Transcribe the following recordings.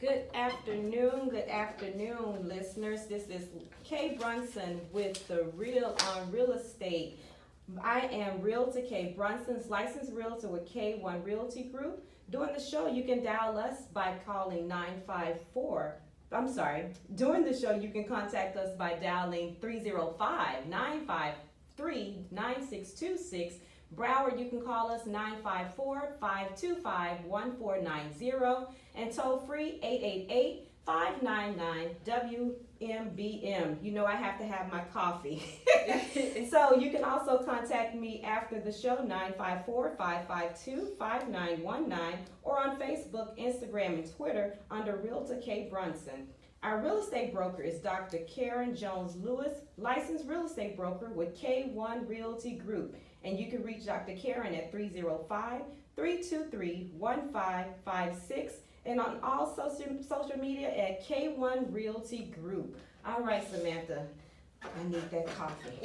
Good afternoon, listeners. This is Kay Brunson with the Real on Real Estate. I am Realtor Kay Brunson's licensed realtor with K1 Realty Group. During the show, you can dial us by calling 954. I'm sorry. During the show, you can contact us by dialing 305-953-9626. Broward, you can call us 954-525-1490 and toll free 888-599-WMBM. You know I have to have my coffee. So you can also contact me after the show, 954-552-5919, or on Facebook, Instagram, and Twitter under Realtor K Brunson. Our real estate broker is Dr. Karen Jones Lewis, licensed real estate broker with K1 Realty Group. And you can reach Dr. Karen at 305-323-1556 and on all social media at K1 Realty Group. All right, Samantha, I need that coffee.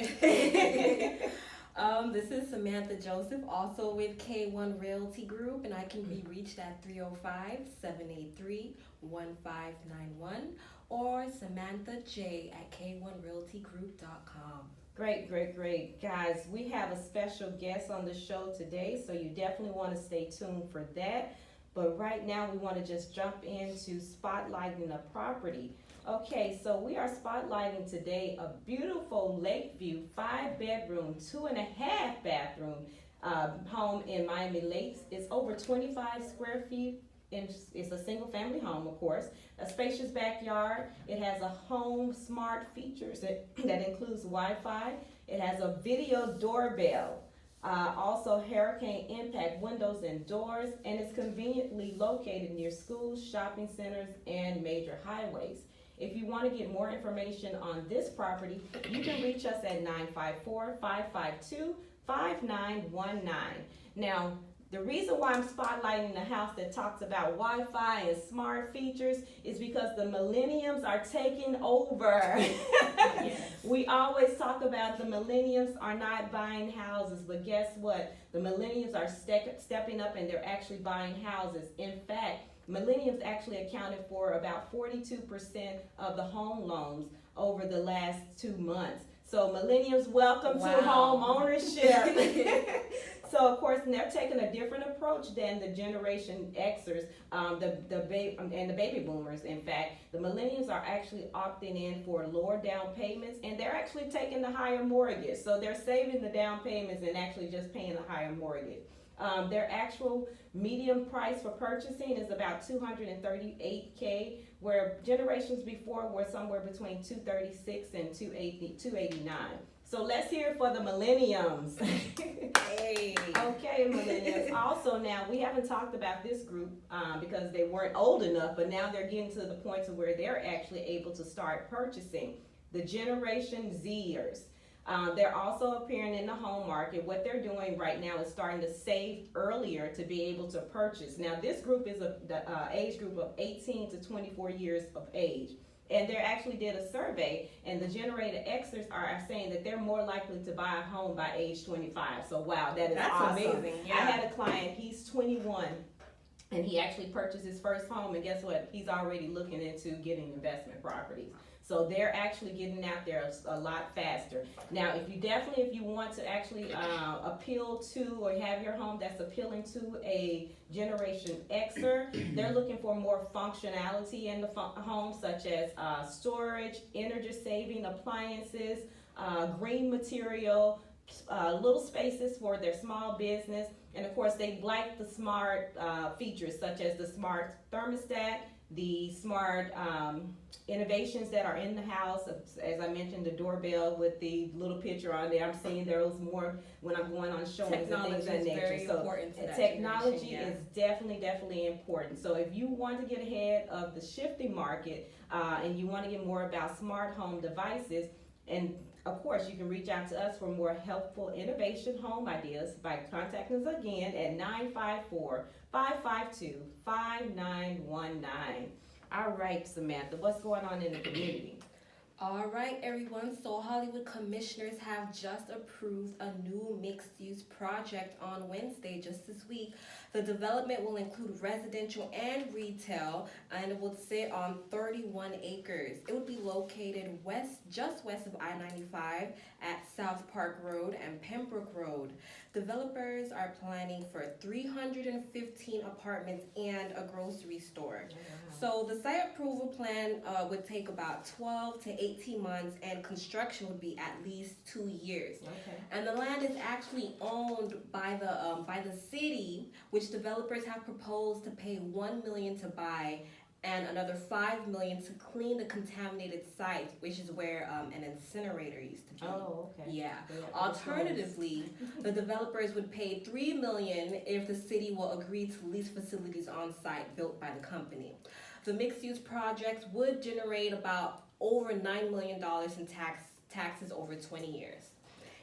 This is Samantha Joseph, also with K1 Realty Group, and I can be reached at 305-783-1591 or Samantha J at K1RealtyGroup.com. Great. Guys, we have a special guest on the show today, so you definitely want to stay tuned for that. But right now, we want to just jump into spotlighting the property. Okay, so we are spotlighting today a beautiful Lakeview 5-bedroom, 2.5-bathroom home in Miami Lakes. It's over 25 square feet. It's a single family home, of course. A spacious backyard. It has a home smart features that includes Wi-Fi. It has a video doorbell. Also hurricane impact windows and doors, and it's conveniently located near schools, shopping centers, and major highways. If you want to get more information on this property, you can reach us at 954-552-5919. Now, the reason why I'm spotlighting the house that talks about Wi-Fi and smart features is because the millennials are taking over. Yes. We always talk about the millennials are not buying houses, but guess what? The millennials are stepping up and they're actually buying houses. In fact, millennials actually accounted for about 42% of the home loans over the last 2 months. So millennials, welcome to home ownership. So of course, they're taking a different approach than the Generation Xers, and the baby boomers. In fact, the millennials are actually opting in for lower down payments, and they're actually taking the higher mortgage. So they're saving the down payments and actually just paying the higher mortgage. Their actual median price for purchasing is about $238K, where generations before were somewhere between $236 and $289. So let's hear it for the millenniums. Hey. Okay, millennials. Also now, we haven't talked about this group because they weren't old enough, but now they're getting to the point to where they're actually able to start purchasing. The Generation Zers. They're also appearing in the home market. What they're doing right now is starting to save earlier to be able to purchase. Now, this group is the age group of 18 to 24 years of age. And they actually did a survey, and the Generated Xers are saying that they're more likely to buy a home by age 25. So, wow, that's awesome. Amazing. Yeah. I had a client, he's 21, and he actually purchased his first home, and guess what? He's already looking into getting investment properties. So they're actually getting out there a lot faster. Now, if you want to actually appeal to or have your home that's appealing to a Generation Xer, they're looking for more functionality in the home, such as storage, energy saving appliances, green material, little spaces for their small business, and of course they like the smart features such as the smart thermostat, the smart innovations that are in the house. As I mentioned, the doorbell with the little picture on there. I'm seeing those more when I'm going on showings and things of that nature. Very important to that technology generation, is definitely important. So if you want to get ahead of the shifting market and you want to get more about smart home devices, and of course, you can reach out to us for more helpful innovation home ideas by contacting us again at 954-552-5919. All right, Samantha, what's going on in the community? All right, everyone. So, Hollywood commissioners have just approved a new mixed use project on Wednesday, just this week. The development will include residential and retail, and it will sit on 31 acres. It would be located just west of I 95 at South Park Road and Pembroke Road. Developers are planning for 315 apartments and a grocery store. So the site approval plan would take about 12 to 18 months, and construction would be at least 2 years. Okay. And the land is actually owned by the city, which developers have proposed to pay $1 million to buy, and another $5 million to clean the contaminated site, which is where an incinerator used to be. Oh, okay. Yeah. Yeah. Alternatively, the developers would pay $3 million if the city will agree to lease facilities on site built by the company. The mixed-use projects would generate about over $9 million in taxes over 20 years.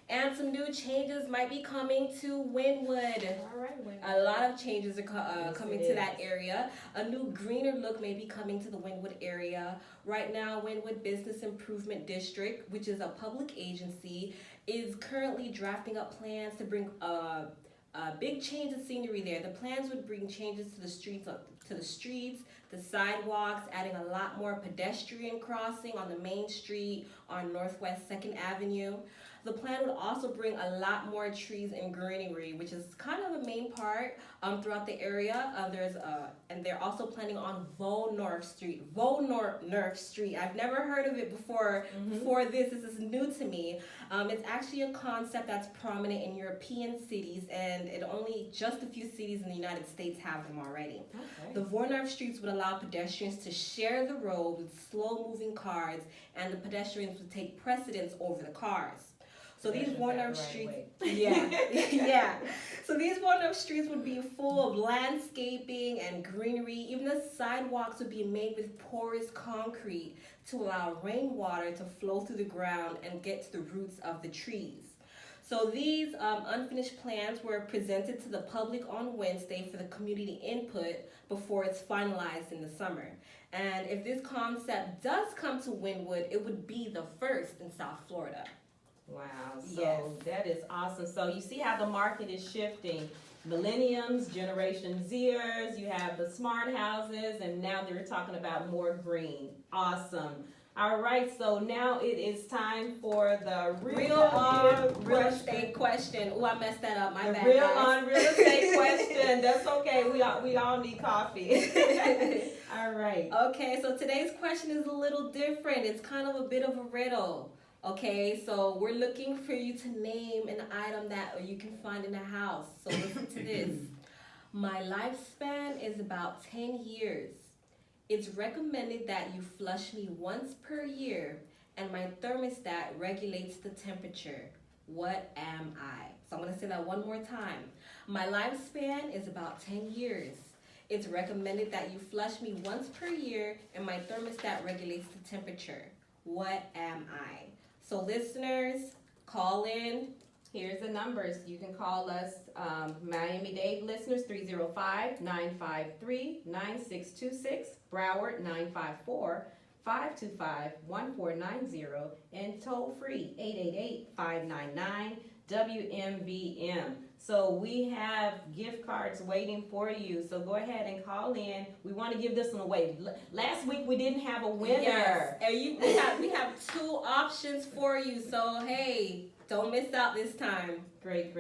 And some new changes might be coming to Wynwood. All right. A lot of changes are coming Yes, to it that is. area. A new greener look may be coming to the Wynwood area. Right now, Wynwood Business Improvement District, which is a public agency, is currently drafting up plans to bring a big change of scenery there. The plans would bring changes to the streets, the sidewalks, adding a lot more pedestrian crossing on the main street on Northwest 2nd Avenue. The plan would also bring a lot more trees and greenery, which is kind of a main part throughout the area. And they're also planning on North Street. I've never heard of it before. Before this is new to me. It's actually a concept that's prominent in European cities, and only just a few cities in the United States have them already. Okay. The North Streets would allow pedestrians to share the road with slow-moving cars, and the pedestrians would take precedence over the cars. So these Warner Streets, yeah. So these Warner Streets would be full of landscaping and greenery. Even the sidewalks would be made with porous concrete to allow rainwater to flow through the ground and get to the roots of the trees. So these unfinished plans were presented to the public on Wednesday for the community input before it's finalized in the summer. And if this concept does come to Wynwood, it would be the first in South Florida. Wow, so Yes. that is awesome. So you see how the market is shifting. Millenniums, Generation Zers, you have the smart houses, and now they're talking about more green. Awesome. All right, so now it is time for the Real estate question. Oh, I messed that up. My bad, guys. real estate question. That's okay. We all need coffee. All right. Okay, so today's question is a little different. It's kind of a bit of a riddle. Okay, so we're looking for you to name an item that you can find in a house. So listen to this. My lifespan is about 10 years. It's recommended that you flush me once per year, and my thermostat regulates the temperature. What am I? So I'm going to say that one more time. My lifespan is about 10 years. It's recommended that you flush me once per year, and my thermostat regulates the temperature. What am I? So listeners, call in. Here's the numbers. You can call us, Miami-Dade listeners, 305-953-9626, Broward, 954-525-1490, and toll free, 888-599-WMVM. So we have gift cards waiting for you. So go ahead and call in. We want to give this one away. Last week we didn't have a winner. Yes. And we have 2 options for you. So hey, don't miss out this time. Great.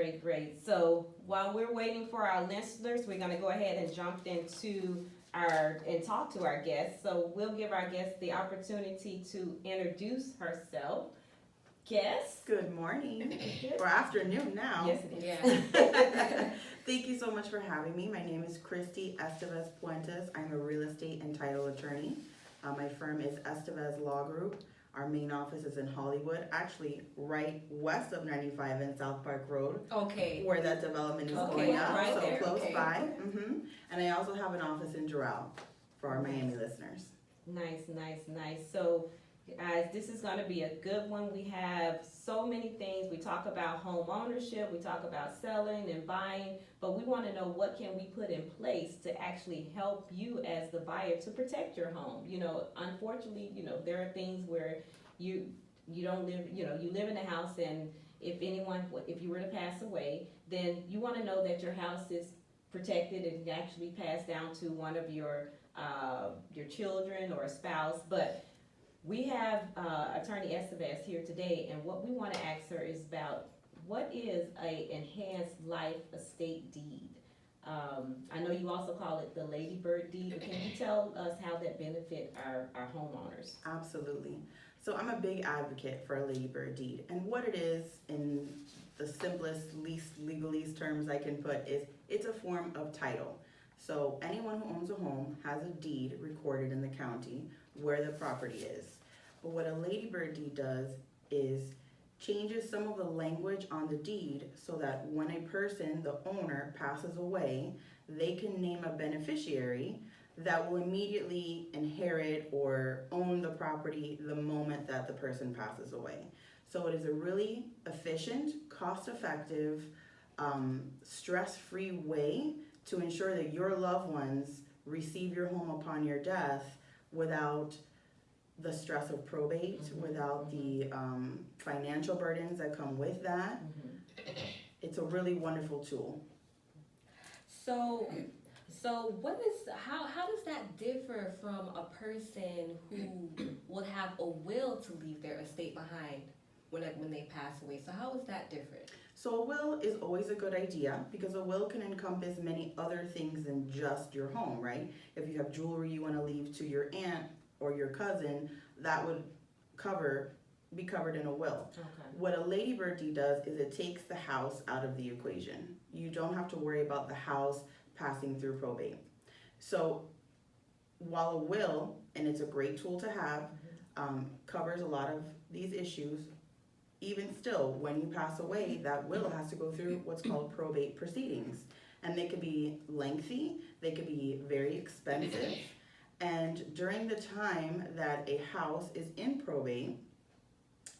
So while we're waiting for our listeners, we're going to go ahead and jump into and talk to our guest. So we'll give our guest the opportunity to introduce herself. Guest? Good morning, or afternoon now. Yes, it is. Yeah. Thank you so much for having me. My name is Christy Estevez Puentes. I'm a real estate and title attorney. My firm is Estevez Law Group. Our main office is in Hollywood, actually right west of 95 and South Park Road, Okay. where that development is Okay, going up, right so there, close okay. by. And I also have an office in Doral for our Miami listeners. Nice. So, guys, this is going to be a good one. We have so many things. We talk about home ownership, we talk about selling and buying, but we want to know what can we put in place to actually help you as the buyer to protect your home. You know, unfortunately, there are things where you don't live, you live in a house, and if you were to pass away, then you want to know that your house is protected and can actually pass down to one of your children or a spouse. But we have Attorney Estevez here today, and what we want to ask her is about what is a enhanced life estate deed. I know you also call it the Lady Bird deed, but can you tell us how that benefit our homeowners? Absolutely. So I'm a big advocate for a Lady Bird deed, and what it is, in the simplest, least legalese terms I can put, is it's a form of title. So anyone who owns a home has a deed recorded in the county where the property is. But what a Lady Bird deed does is changes some of the language on the deed so that when a person, the owner, passes away, they can name a beneficiary that will immediately inherit or own the property the moment that the person passes away. So it is a really efficient, cost-effective, stress-free way to ensure that your loved ones receive your home upon your death without the stress of probate, without the financial burdens that come with that. It's a really wonderful tool. So how does that differ from a person who will have a will to leave their estate behind when they pass away? So how is that different? So a will is always a good idea because a will can encompass many other things than just your home, right? If you have jewelry you want to leave to your aunt or your cousin, that would be covered in a will. Okay. What a Lady Bird deed does is it takes the house out of the equation. You don't have to worry about the house passing through probate. So while a will, and it's a great tool to have, covers a lot of these issues, even still, when you pass away, that will has to go through what's called probate proceedings. And they could be lengthy, they could be very expensive. And during the time that a house is in probate,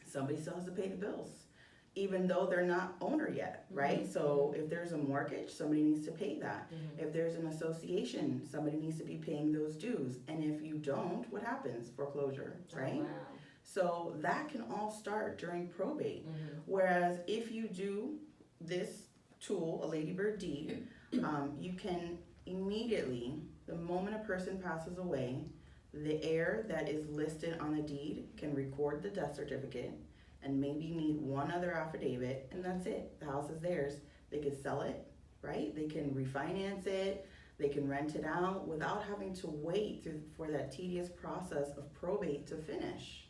somebody still has to pay the bills, even though they're not owner yet, right? So if there's a mortgage, somebody needs to pay that. If there's an association, somebody needs to be paying those dues. And if you don't, what happens? Foreclosure, right? Oh, wow. So that can all start during probate. Whereas if you do this tool, a Lady Bird deed, you can immediately, the moment a person passes away, the heir that is listed on the deed can record the death certificate and maybe need one other affidavit, and that's it. The house is theirs. They could sell it, right? They can refinance it. They can rent it out without having to wait for that tedious process of probate to finish.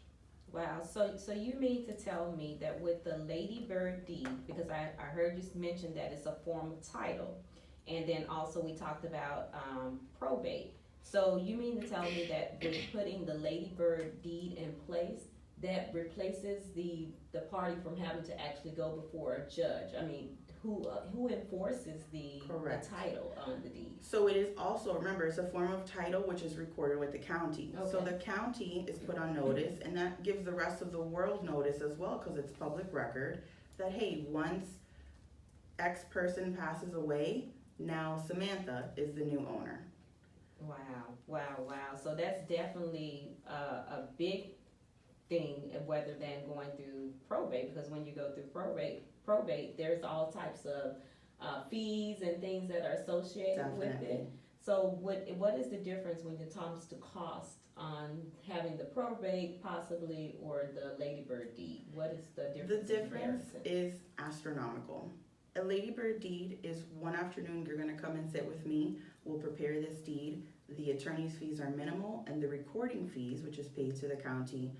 Wow, so you mean to tell me that with the Lady Bird deed, because I heard you mention that it's a form of title, and then also we talked about probate. So you mean to tell me that with putting the Lady Bird deed in place, that replaces the party from having to actually go before a judge? I mean, who enforces the title on the deed? So it is also, remember, it's a form of title which is recorded with the county. Okay. So the county is put on notice, and that gives the rest of the world notice as well, because it's public record, that hey, once X person passes away, now Samantha is the new owner. Wow. So that's definitely a big thing, rather than going through probate, because when you go through probate, there's all types of fees and things that are associated with it. So what is the difference when it comes to cost on having the probate possibly or the Lady Bird deed? What is the difference? The difference is astronomical. A Lady Bird deed is one afternoon you're going to come and sit with me. We'll prepare this deed. The attorney's fees are minimal, and the recording fees, which is paid to the county,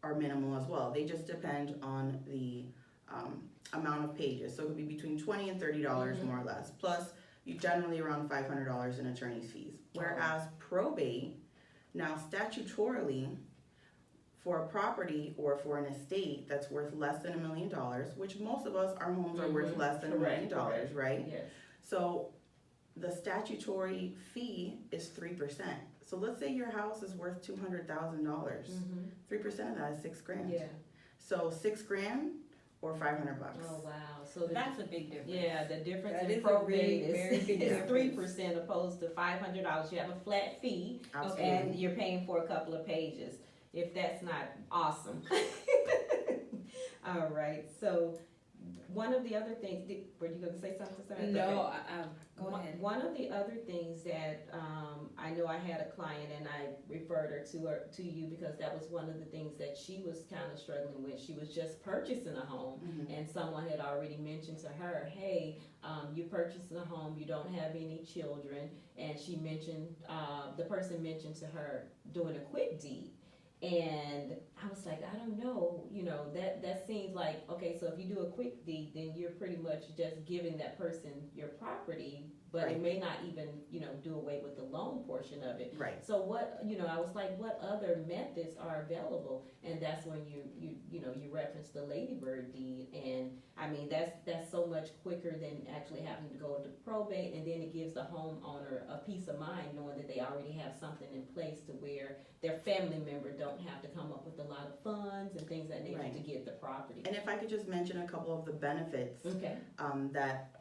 are minimal as well. They just depend on the amount of pages. So it could be between $20 and $30 more or less. Plus, you generally around $500 in attorney's fees. Whereas probate, now statutorily, for a property or for an estate that's worth less than $1 million, which most of us, our homes are worth less than $1 million, right? Yes. So the statutory fee is 3%. So let's say your house is worth $200,000. 3% of that is $6,000. Yeah. So $6,000 or $500. Oh wow! So that's a big difference. Yeah, the difference in probate is 3% opposed to $500. You have a flat fee, and you're paying for a couple of pages. if that's not awesome. All right, so one of the other things, were you going to say something, Samantha? No, Okay. go ahead. One of the other things that I know I had a client and I referred her to you because that was one of the things that she was kind of struggling with. She was just purchasing a home, and someone had already mentioned to her, "Hey, you purchased a home, you don't have any children," and she mentioned the person mentioned to her doing a quick deed. And I was like, I don't know, that seems like, okay, so if you do a quick deed, then you're pretty much just giving that person your property, but Right. it may not even, do away with the loan portion of it. Right. So what, I was like, what other methods are available? And that's when you reference the Ladybird deed, and I mean, that's so much quicker than actually having to go into probate, and then it gives the homeowner a peace of mind knowing that they already have something in place to where their family member don't have to come up with a lot of funds and things that nature Right. to get the property. And if I could just mention a couple of the benefits Okay. that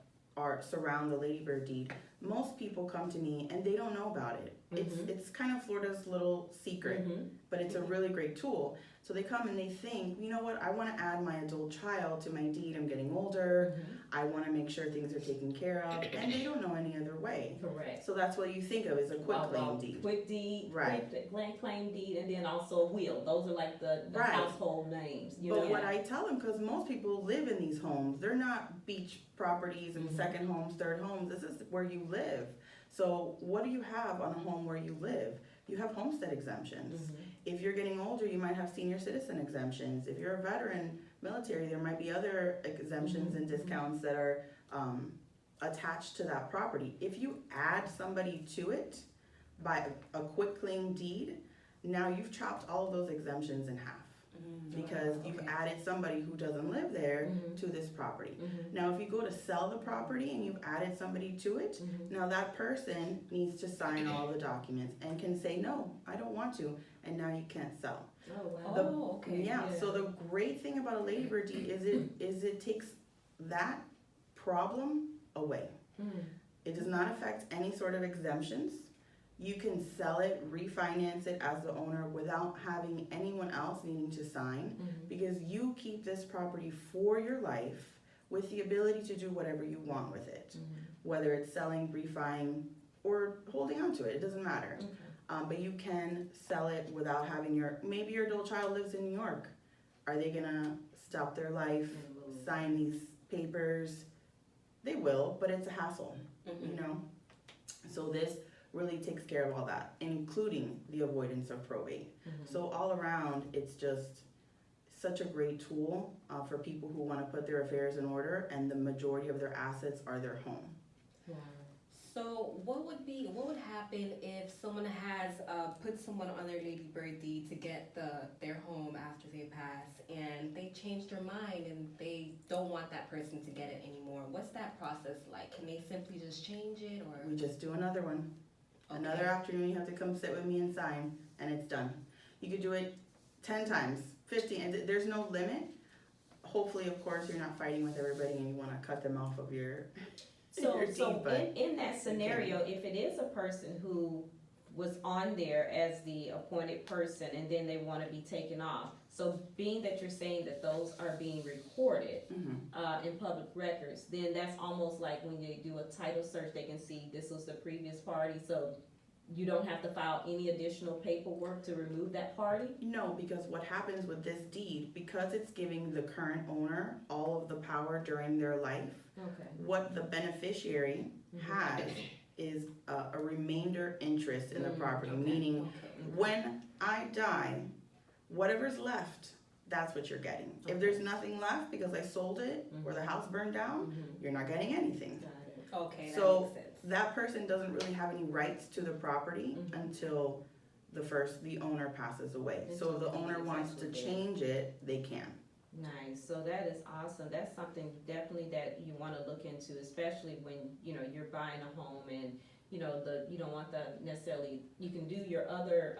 surround the Ladybird deed. Most people come to me and they don't know about it. It's kind of Florida's little secret, but it's a really great tool. So they come and they think, you know what, I want to add my adult child to my deed. I'm getting older. I want to make sure things are taken care of, and they don't know any other way. Correct. So that's what you think of as a quick claim deed. Quick deed, Right. quick claim deed, and then also a will. Those are like the Right. household names. But what I tell them, because most people live in these homes, they're not beach properties and second homes, third homes. This is where you live. So what do you have on a home where you live? You have homestead exemptions. If you're getting older, you might have senior citizen exemptions. If you're a veteran military, there might be other exemptions and discounts that are attached to that property. If you add somebody to it by a quick claim deed, now you've chopped all of those exemptions in half. Because you've added somebody who doesn't live there to this property. Now, if you go to sell the property and you've added somebody to it, now that person needs to sign all the documents and can say, no, I don't want to, and now you can't sell. Oh, wow. Okay. Yeah, so the great thing about a Ladybird deed is it takes that problem away. It does not affect any sort of exemptions. You can sell it, refinance it as the owner without having anyone else needing to sign, because you keep this property for your life with the ability to do whatever you want with it. Whether it's selling, refining, or holding on to it, it doesn't matter. But you can sell it without having maybe your adult child lives in New York. Are they gonna stop their life, sign these papers? They will, but it's a hassle, So this really takes care of all that, including the avoidance of probate. So all around, it's just such a great tool for people who want to put their affairs in order, and the majority of their assets are their home. Wow. So what would happen if someone has put someone on their Ladybird deed to get their home after they pass, and they change their mind and they don't want that person to get it anymore? What's that process like? Can they simply just change it, or? We just do another one. Okay. Another afternoon, you have to come sit with me and sign, and it's done. You could do it 10 times, 15, and there's no limit. Hopefully, of course, you're not fighting with everybody and you want to cut them off of your So deed, in that scenario, if it is a person who was on there as the appointed person and then they want to be taken off, so being that you're saying that those are being recorded in public records, then that's almost like when they do a title search, they can see this was the previous party, so you don't have to file any additional paperwork to remove that party? No, because what happens with this deed, because it's giving the current owner all of the power during their life, what the beneficiary has is a remainder interest in the property, meaning when I die, whatever's left, that's what you're getting. If there's nothing left because I sold it or the house burned down, you're not getting anything. Okay, that So makes sense. that person doesn't really have any rights to the property until the owner passes away. So if the owner wants to change it, they can. Nice. So that is awesome. That's something definitely that you want to look into, especially when you're buying a home and you don't want you can do your other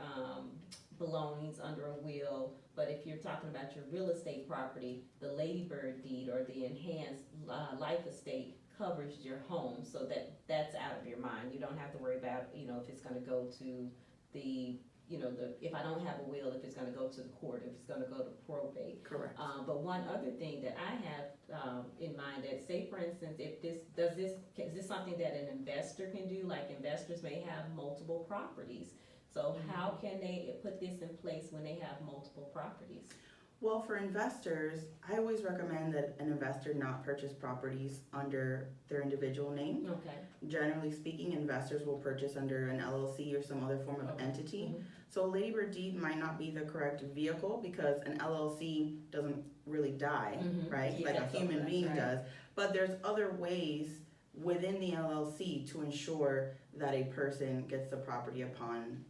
belongings under a will, but if you're talking about your real estate property, the Ladybird deed or the enhanced life estate covers your home, so that's out of your mind. You don't have to worry about if it's going to go to the if I don't have a will, if it's gonna go to the court, if it's gonna go to probate. Correct. But one other thing that I have in mind, that say for instance, if is this something that an investor can do? Like investors may have multiple properties. So how can they put this in place when they have multiple properties? Well, for investors, I always recommend that an investor not purchase properties under their individual name. Okay. Generally speaking, investors will purchase under an LLC or some other form of entity. Mhm. So a Lady Bird deed might not be the correct vehicle because an LLC doesn't really die, Mhm. right? Yeah, Like a that's human right. being does. But there's other ways within the LLC to ensure that a person gets the property upon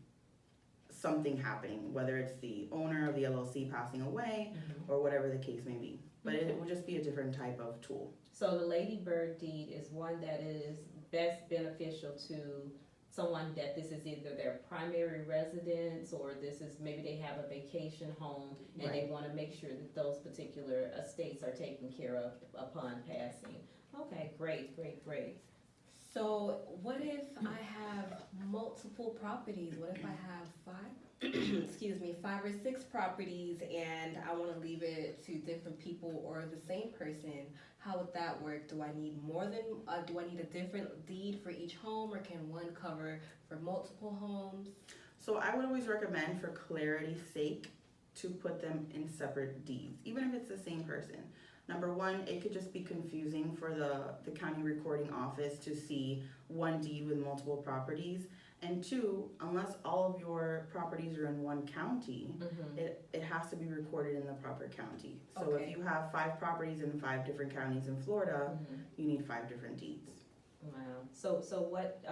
something happening, whether it's the owner of the LLC passing away Mhm. or whatever the case may be. But Okay. it will just be a different type of tool. So the Lady Bird deed is one that is best beneficial to someone that this is either their primary residence or this is maybe they have a vacation home and they want to make sure that those particular estates are taken care of upon passing. Okay, great. So what if I have multiple properties? What if I have excuse me, 5 or 6 properties and I want to leave it to different people or the same person? How would that work? Do I need do I need a different deed for each home, or can one cover for multiple homes? So I would always recommend, for clarity's sake, to put them in separate deeds, even if it's the same person. Number one, it could just be confusing for the county recording office to see one deed with multiple properties. And two, unless all of your properties are in one county, Mhm. it has to be recorded in the proper county. So Okay. if you have 5 properties in 5 different counties in Florida, Mhm. you need 5 different deeds. Wow. So what,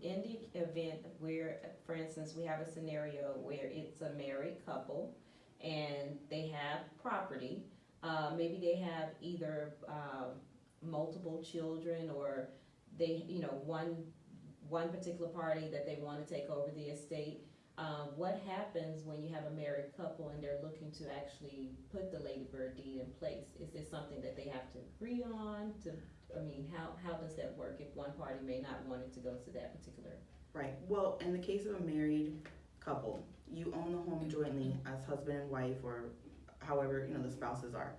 in the event where, for instance, we have a scenario where it's a married couple and they have property, maybe they have either, multiple children, or they, one particular party that they want to take over the estate. What happens when you have a married couple and they're looking to actually put the Lady Bird deed in place? Is this something that they have to agree on? How does that work if one party may not want it to go to that particular? Right. Well, in the case of a married couple, you own the home jointly as husband and wife, or however the spouses are.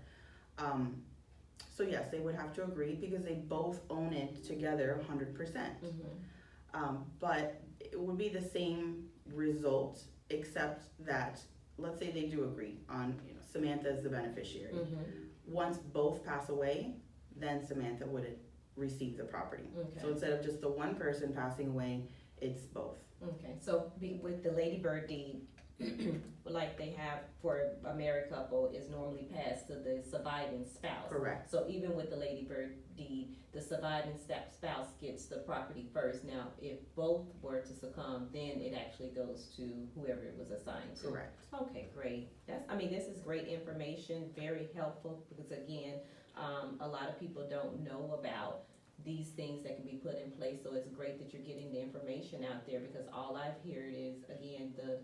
So yes, they would have to agree because they both own it together 100%. But it would be the same result, except that, let's say they do agree on Samantha is the beneficiary. Once both pass away, then Samantha would receive the property. Okay. So instead of just the one person passing away, it's both. Okay, so with the Lady Bird deed, like they have for a married couple, is normally passed to the surviving spouse. Correct. So even with the Lady Bird deed, the surviving spouse gets the property first. Now, if both were to succumb, then it actually goes to whoever it was assigned to. Correct. Okay, great. This is great information, very helpful, because again, a lot of people don't know about these things that can be put in place. So it's great that you're getting the information out there, because all I've heard is, again, the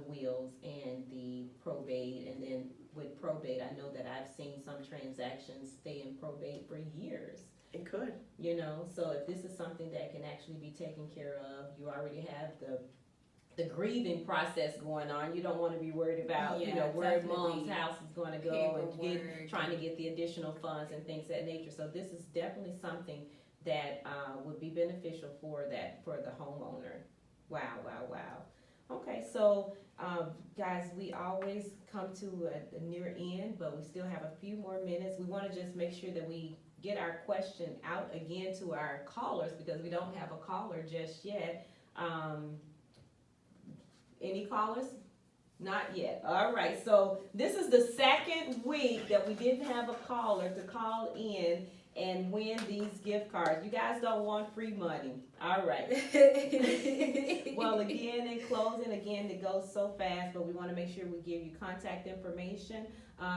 wills and the probate. And then with probate, I know that I've seen some transactions stay in probate for years. It could. So if this is something that can actually be taken care of, you already have the grieving process going on. You don't want to be worried about, where mom's house is going to go and trying to get the additional funds and things of that nature. So this is definitely something that would be beneficial for the homeowner. Wow. Okay, so guys, we always come to a near end, but we still have a few more minutes. We want to just make sure that we get our question out again to our callers, because we don't have a caller just yet. Any callers? Not yet. All right, so this is the second week that we didn't have a caller to call in and win these gift cards. You guys don't want free money. All right. Well, again, in closing, it goes so fast, but we want to make sure we give you contact information.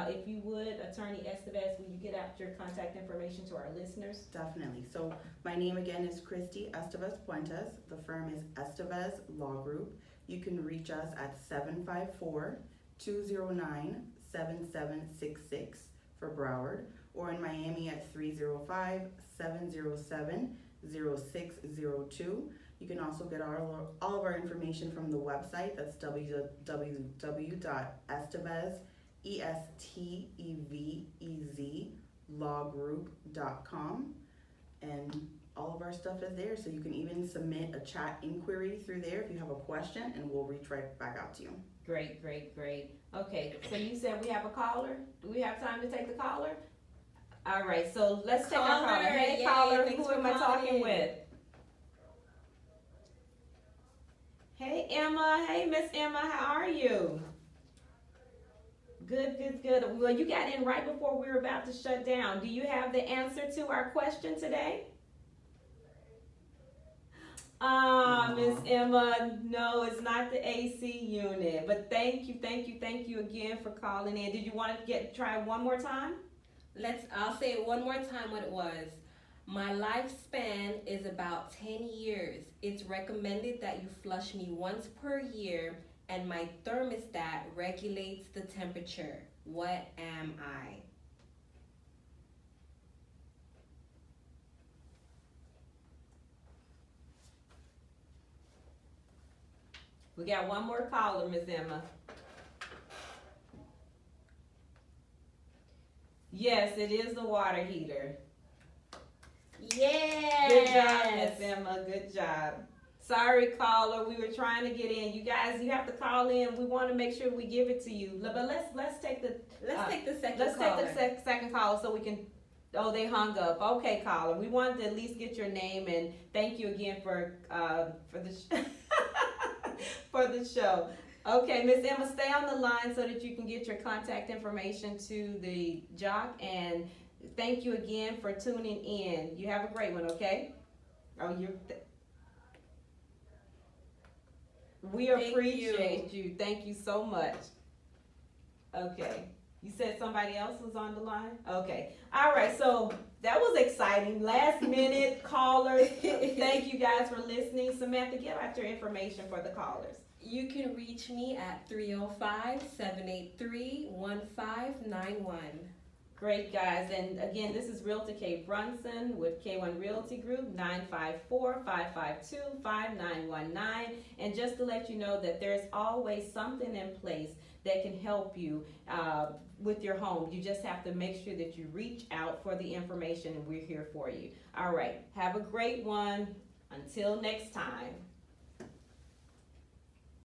If you would, Attorney Estevez, will you get out your contact information to our listeners? Definitely. So my name again is Christy Estevez Puentes. The firm is Estevez Law Group. You can reach us at 754-209-7766 for Broward, or in Miami at 305-707-0602. You can also get all of our information from the website. That's www.estevez.lawgroup.com. And all of our stuff is there, so you can even submit a chat inquiry through there if you have a question, and we'll reach right back out to you. Great, great, great. Okay, so you said we have a caller. Do we have time to take the caller? All right, so let's take our caller. Hey, Yay, caller, thanks who for am I calling talking in. with? Hey, Emma. Hey, Miss Emma, how are you? Good, good, good. Well, you got in right before we were about to shut down. Do you have the answer to our question today? Miss Emma, no, it's not the AC unit. But thank you again for calling in. Did you want to try one more time? I'll say it one more time what it was. My lifespan is about 10 years. It's recommended that you flush me once per year, and my thermostat regulates the temperature. What am I? We got one more caller, Miss Emma. Yes, it is the water heater. Yes! Good job, Miss Emma. Good job. Sorry, caller. We were trying to get in. You guys, you have to call in. We want to make sure we give it to you. But let's take the Take the second let's caller. take the second caller so we can. Oh, they hung up. Okay, caller. We wanted to at least get your name and thank you again for the for the show. Okay, Miss Emma, stay on the line so that you can get your contact information to the jock, and thank you again for tuning in. You have a great one, okay? We appreciate you. Thank you so much. Okay. You said somebody else was on the line? Okay. All right. So that was exciting. Last minute callers. Thank you guys for listening. Samantha, give out your information for the callers. You can reach me at 305-783-1591. Great, guys. And again, this is Realtor K. Brunson with K1 Realty Group, 954-552-5919. And just to let you know that there's always something in place that can help you with your home. You just have to make sure that you reach out for the information, and we're here for you. All right. Have a great one. Until next time.